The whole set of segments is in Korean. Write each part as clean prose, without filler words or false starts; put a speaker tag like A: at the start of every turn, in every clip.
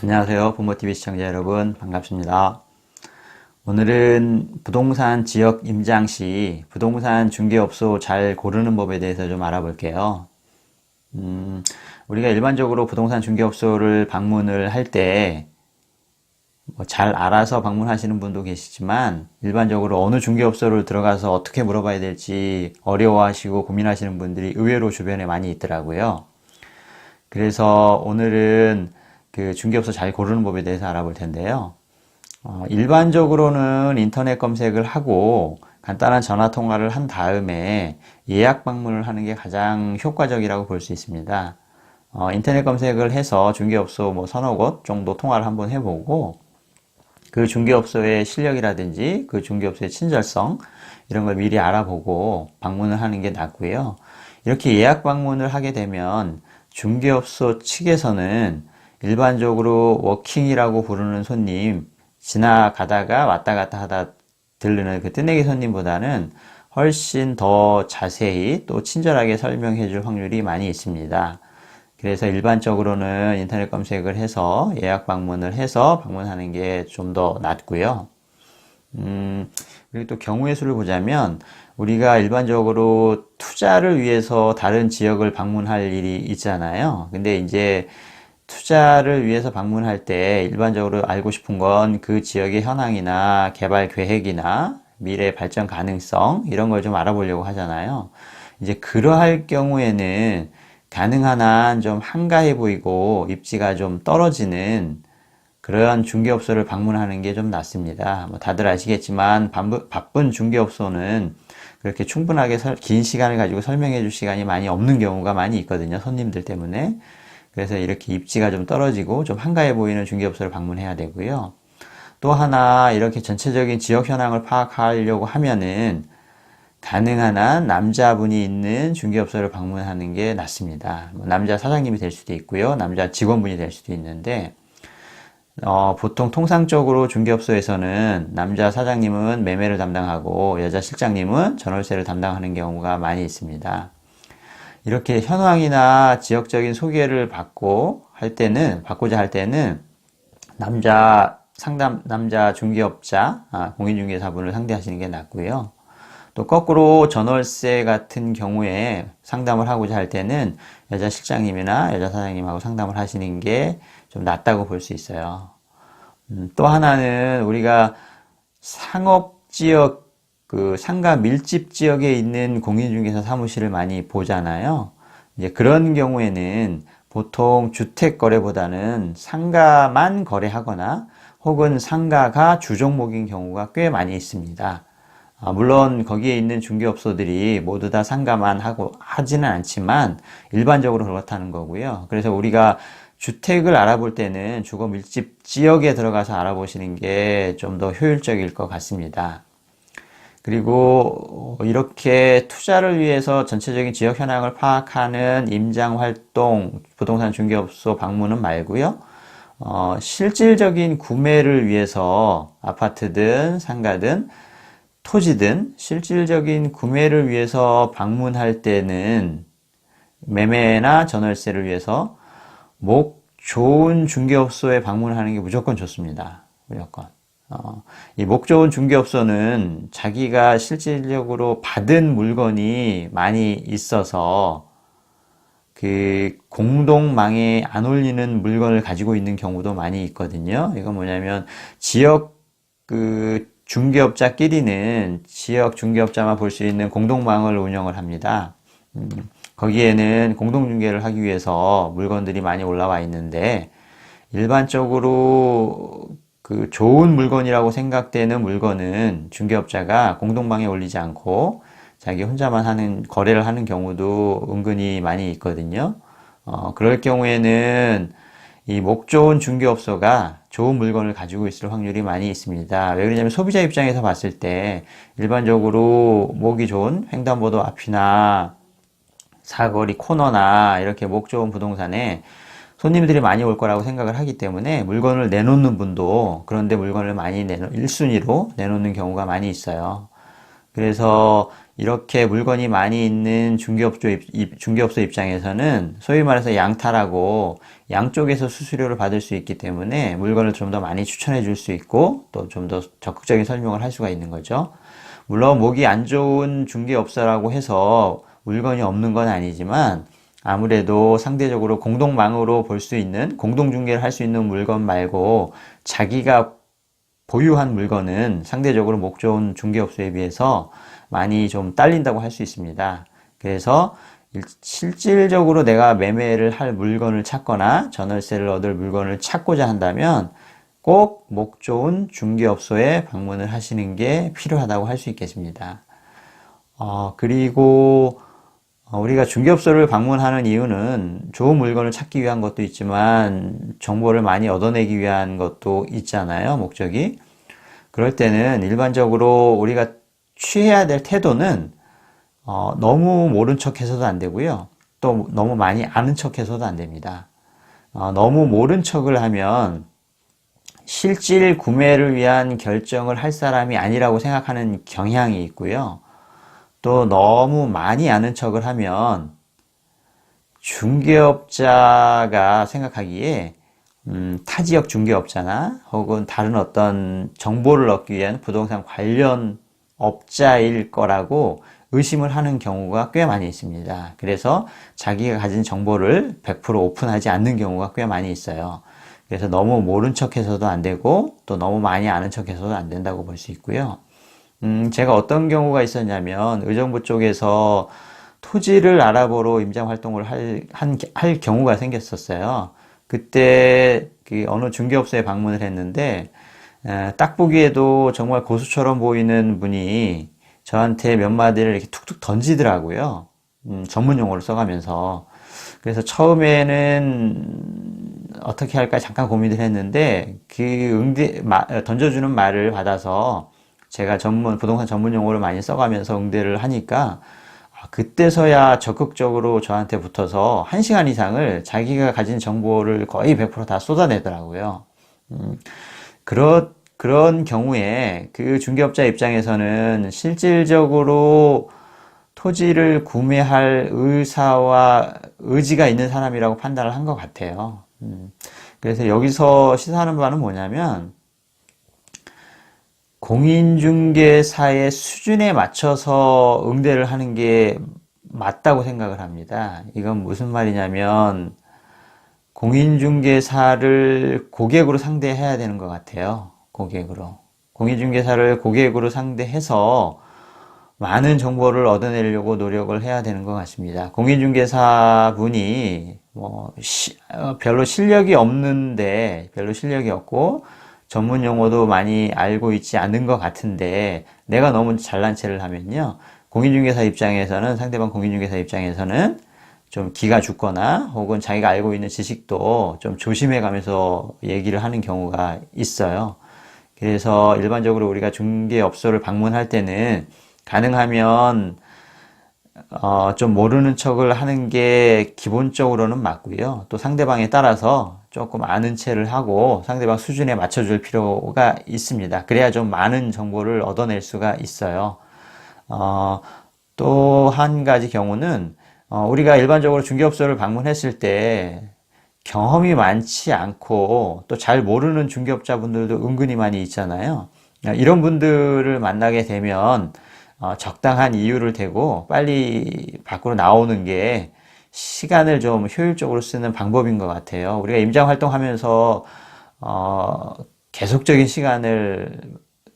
A: 안녕하세요. 부모TV 시청자 여러분, 반갑습니다. 오늘은 부동산 지역 임장 시 부동산 중개업소 잘 고르는 법에 대해서 좀 알아볼게요. 우리가 일반적으로 부동산 중개업소를 방문을 할 때 잘 알아서 방문하시는 분도 계시지만 일반적으로 어느 중개업소를 들어가서 어떻게 물어봐야 될지 어려워하시고 고민하시는 분들이 의외로 주변에 많이 있더라고요. 그래서 오늘은 그 중개업소 잘 고르는 법에 대해서 알아볼 텐데요. 일반적으로는 인터넷 검색을 하고 간단한 전화 통화를 한 다음에 예약 방문을 하는 게 가장 효과적이라고 볼 수 있습니다. 인터넷 검색을 해서 중개업소 뭐 서너 곳 정도 통화를 한번 해보고 그 중개업소의 실력이라든지 그 중개업소의 친절성 이런 걸 미리 알아보고 방문을 하는 게 낫고요. 이렇게 예약 방문을 하게 되면 중개업소 측에서는 일반적으로 워킹이라고 부르는 손님, 지나가다가 왔다 갔다 하다 들르는 그 뜨내기 손님보다는 훨씬 더 자세히 또 친절하게 설명해 줄 확률이 많이 있습니다. 그래서 일반적으로는 인터넷 검색을 해서 예약 방문을 해서 방문하는 게 좀 더 낫고요. 그리고 또 경우의 수를 보자면 우리가 일반적으로 투자를 위해서 다른 지역을 방문할 일이 있잖아요. 근데 이제 투자를 위해서 방문할 때 일반적으로 알고 싶은 건 그 지역의 현황이나 개발 계획이나 미래 발전 가능성 이런 걸 좀 알아보려고 하잖아요. 이제 그러할 경우에는 가능한 한 좀 한가해 보이고 입지가 좀 떨어지는 그러한 중개업소를 방문하는 게 좀 낫습니다. 뭐 다들 아시겠지만 바쁜 중개업소는 그렇게 충분하게 긴 시간을 가지고 설명해 줄 시간이 많이 없는 경우가 많이 있거든요. 손님들 때문에. 그래서 이렇게 입지가 좀 떨어지고 좀 한가해 보이는 중개업소를 방문해야 되고요. 또 하나 이렇게 전체적인 지역 현황을 파악하려고 하면은 가능한 한 남자분이 있는 중개업소를 방문하는 게 낫습니다. 남자 사장님이 될 수도 있고요. 남자 직원분이 될 수도 있는데 보통 통상적으로 중개업소에서는 남자 사장님은 매매를 담당하고 여자 실장님은 전월세를 담당하는 경우가 많이 있습니다. 이렇게 현황이나 지역적인 소개를 받고자 할 때는 남자 중개업자, 공인중개사분을 상대하시는 게 낫고요. 또 거꾸로 전월세 같은 경우에 상담을 하고자 할 때는 여자 실장님이나 여자 사장님하고 상담을 하시는 게 좀 낫다고 볼 수 있어요. 또 하나는 우리가 상업지역, 그 상가 밀집 지역에 있는 공인중개사 사무실을 많이 보잖아요. 이제 그런 경우에는 보통 주택 거래보다는 상가만 거래하거나 혹은 상가가 주종목인 경우가 꽤 많이 있습니다. 물론 거기에 있는 중개업소들이 모두 다 상가만 하지는 않지만 일반적으로 그렇다는 거고요. 그래서 우리가 주택을 알아볼 때는 주거 밀집 지역에 들어가서 알아보시는 게 좀 더 효율적일 것 같습니다. 그리고 이렇게 투자를 위해서 전체적인 지역 현황을 파악하는 임장 활동, 부동산 중개업소 방문은 말고요. 실질적인 구매를 위해서 아파트든 상가든 토지든 실질적인 구매를 위해서 방문할 때는 매매나 전월세를 위해서 목 좋은 중개업소에 방문하는 게 무조건 좋습니다. 무조건. 이 목 좋은 중개업소는 자기가 실질적으로 받은 물건이 많이 있어서 그 공동망에 안 올리는 물건을 가지고 있는 경우도 많이 있거든요. 이건 뭐냐면 지역 그 중개업자끼리는 지역 중개업자만 볼 수 있는 공동망을 운영을 합니다. 거기에는 공동중개를 하기 위해서 물건들이 많이 올라와 있는데 일반적으로 그 좋은 물건이라고 생각되는 물건은 중개업자가 공동방에 올리지 않고 자기 혼자만 거래를 하는 경우도 은근히 많이 있거든요. 그럴 경우에는 이 목 좋은 중개업소가 좋은 물건을 가지고 있을 확률이 많이 있습니다. 왜 그러냐면 소비자 입장에서 봤을 때 일반적으로 목이 좋은 횡단보도 앞이나 사거리 코너나 이렇게 목 좋은 부동산에 손님들이 많이 올 거라고 생각을 하기 때문에 물건을 내놓는 분도 그런데 물건을 많이 1순위로 내놓는 경우가 많이 있어요. 그래서 이렇게 물건이 많이 있는 중개업소 입장에서는 소위 말해서 양탈하고 양쪽에서 수수료를 받을 수 있기 때문에 물건을 좀 더 많이 추천해 줄 수 있고 또 좀 더 적극적인 설명을 할 수가 있는 거죠. 물론 목이 안 좋은 중개업소라고 해서 물건이 없는 건 아니지만 아무래도 상대적으로 공동망으로 볼 수 있는 공동중개를 할 수 있는 물건 말고 자기가 보유한 물건은 상대적으로 목 좋은 중개업소에 비해서 많이 좀 딸린다고 할 수 있습니다. 그래서 실질적으로 내가 매매를 할 물건을 찾거나 전월세를 얻을 물건을 찾고자 한다면 꼭 목 좋은 중개업소에 방문을 하시는 게 필요하다고 할 수 있겠습니다. 그리고 우리가 중개업소를 방문하는 이유는 좋은 물건을 찾기 위한 것도 있지만 정보를 많이 얻어내기 위한 것도 있잖아요, 목적이. 그럴 때는 일반적으로 우리가 취해야 될 태도는 너무 모른 척 해서도 안 되고요. 또 너무 많이 아는 척 해서도 안 됩니다. 너무 모른 척을 하면 실질 구매를 위한 결정을 할 사람이 아니라고 생각하는 경향이 있고요. 또 너무 많이 아는 척을 하면 중개업자가 생각하기에 타 지역 중개업자나 혹은 다른 어떤 정보를 얻기 위한 부동산 관련 업자일 거라고 의심을 하는 경우가 꽤 많이 있습니다. 그래서 자기가 가진 정보를 100% 오픈하지 않는 경우가 꽤 많이 있어요. 그래서 너무 모른 척 해서도 안 되고 또 너무 많이 아는 척 해서도 안 된다고 볼 수 있고요. 제가 어떤 경우가 있었냐면 의정부 쪽에서 토지를 알아보러 임장 활동을 할 경우가 생겼었어요. 그때 그 어느 중개업소에 방문을 했는데 딱 보기에도 정말 고수처럼 보이는 분이 저한테 몇 마디를 이렇게 툭툭 던지더라고요. 전문 용어를 써가면서. 그래서 처음에는 어떻게 할까 잠깐 고민을 했는데 던져주는 말을 받아서 제가 부동산 전문 용어를 많이 써가면서 응대를 하니까 그때서야 적극적으로 저한테 붙어서 1시간 이상을 자기가 가진 정보를 거의 100%다 쏟아내더라고요. 그런 경우에 그 중개업자 입장에서는 실질적으로 토지를 구매할 의사와 의지가 있는 사람이라고 판단을 한 것 같아요. 그래서 여기서 시사하는 바는 뭐냐면 공인중개사의 수준에 맞춰서 응대를 하는 게 맞다고 생각을 합니다. 이건 무슨 말이냐면 공인중개사를 고객으로 상대해야 되는 것 같아요. 고객으로. 공인중개사를 고객으로 상대해서 많은 정보를 얻어내려고 노력을 해야 되는 것 같습니다. 공인중개사 분이 별로 실력이 없고 전문 용어도 많이 알고 있지 않은 것 같은데 내가 너무 잘난 체를 하면요. 상대방 공인중개사 입장에서는 좀 기가 죽거나 혹은 자기가 알고 있는 지식도 좀 조심해 가면서 얘기를 하는 경우가 있어요. 그래서 일반적으로 우리가 중개업소를 방문할 때는 가능하면 좀 모르는 척을 하는 게 기본적으로는 맞고요. 또 상대방에 따라서 조금 아는 체를 하고 상대방 수준에 맞춰줄 필요가 있습니다. 그래야 좀 많은 정보를 얻어낼 수가 있어요. 또 한 가지 경우는 우리가 일반적으로 중개업소를 방문했을 때 경험이 많지 않고 또 잘 모르는 중개업자분들도 은근히 많이 있잖아요. 이런 분들을 만나게 되면 적당한 이유를 대고 빨리 밖으로 나오는 게 시간을 좀 효율적으로 쓰는 방법인 것 같아요. 우리가 임장 활동하면서 계속적인 시간을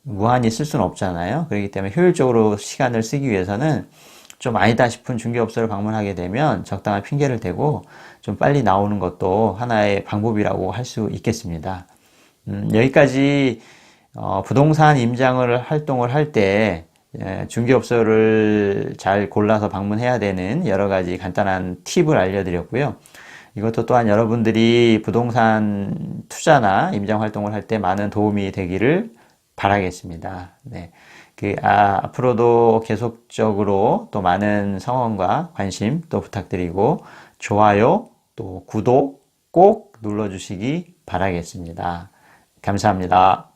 A: 무한히 쓸 수는 없잖아요. 그렇기 때문에 효율적으로 시간을 쓰기 위해서는 좀 아니다 싶은 중개업소를 방문하게 되면 적당한 핑계를 대고 좀 빨리 나오는 것도 하나의 방법이라고 할 수 있겠습니다. 여기까지 부동산 임장을 활동을 할 때 중개업소를 잘 골라서 방문해야 되는 여러 가지 간단한 팁을 알려드렸고요. 이것도 또한 여러분들이 부동산 투자나 임장 활동을 할 때 많은 도움이 되기를 바라겠습니다. 네. 앞으로도 계속적으로 또 많은 성원과 관심 또 부탁드리고 좋아요 또 구독 꼭 눌러주시기 바라겠습니다. 감사합니다.